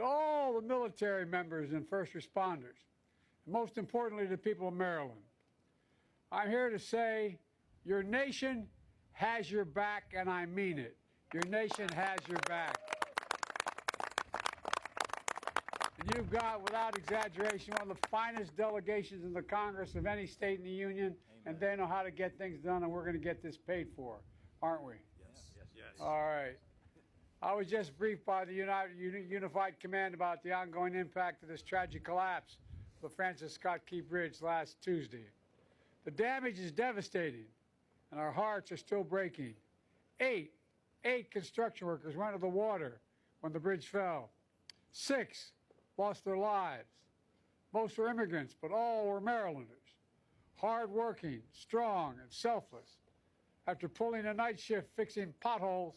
to all the military members and first responders, and most importantly to the people of Maryland. I'm here to say your nation has your back, and I mean it. Your nation has your back. And you've got, without exaggeration, one of the finest delegations in the Congress of any state in the Union. Amen. And they know how to get things done, and we're going to get this paid for, aren't we? Yes. Yes. All right. I was just briefed by the Unified Command about the ongoing impact of this tragic collapse of the Francis Scott Key Bridge last Tuesday. The damage is devastating, and our hearts are still breaking. Eight construction workers went into the water when the bridge fell. 6 lost their lives. Most were immigrants, but all were Marylanders. Hard-working, strong, and selfless. After pulling a night shift fixing potholes,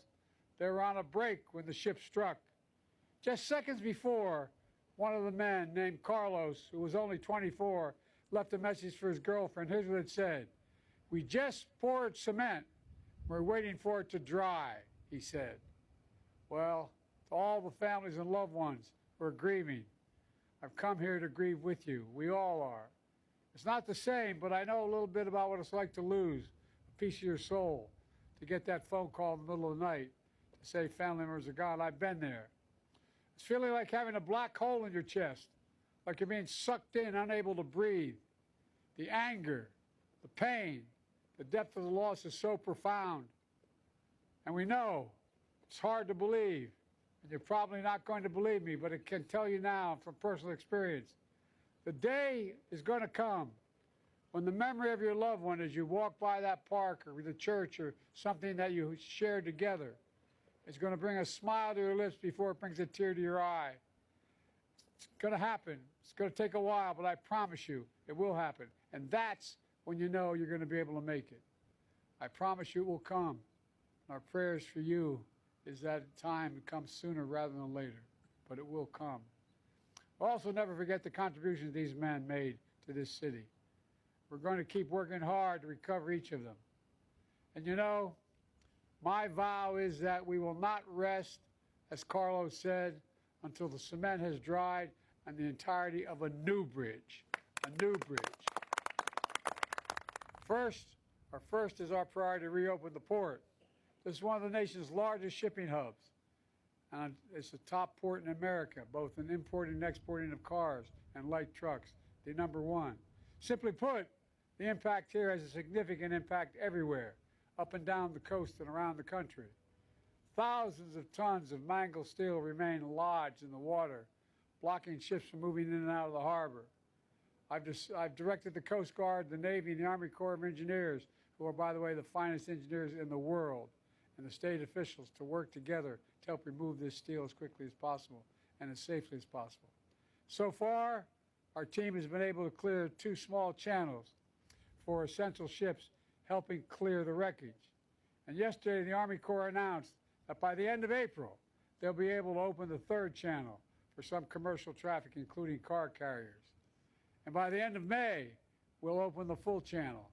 they were on a break when the ship struck. Just seconds before, one of the men, named Carlos, who was only 24, left a message for his girlfriend. Here's what it said. "We just poured cement. We're waiting for it to dry," he said. Well, to all the families and loved ones who are grieving, I've come here to grieve with you. We all are. It's not the same, but I know a little bit about what it's like to lose a piece of your soul, to get that phone call in the middle of the night to say family members are gone. I've been there. It's feeling like having a black hole in your chest, like you're being sucked in, unable to breathe. The anger, the pain, the depth of the loss is so profound. And we know it's hard to believe, and you're probably not going to believe me, but I can tell you now from personal experience, the day is going to come when the memory of your loved one as you walk by that park or the church or something that you shared together is going to bring a smile to your lips before it brings a tear to your eye. It's going to happen. It's going to take a while, but I promise you it will happen. And that's when you know you're going to be able to make it. I promise you it will come. Our prayers for you is that time comes sooner rather than later, but it will come. Also, never forget the contributions these men made to this city. We're going to keep working hard to recover each of them. And you know, my vow is that we will not rest, as Carlos said, until the cement has dried on the entirety of a new bridge. A new bridge. First is our priority to reopen the port. This is one of the nation's largest shipping hubs. And it's the top port in America, both in importing and exporting of cars and light trucks, the #1. Simply put, the impact here has a significant impact everywhere, up and down the coast and around the country. Thousands of tons of mangled steel remain lodged in the water, blocking ships from moving in and out of the harbor. I've directed the Coast Guard, the Navy, and the Army Corps of Engineers, who are, by the way, the finest engineers in the world, and the state officials to work together to help remove this steel as quickly as possible and as safely as possible. So far, our team has been able to clear 2 small channels for essential ships, helping clear the wreckage. And yesterday, the Army Corps announced that by the end of April, they'll be able to open the 3rd channel for some commercial traffic, including car carriers. And by the end of May, we'll open the full channel,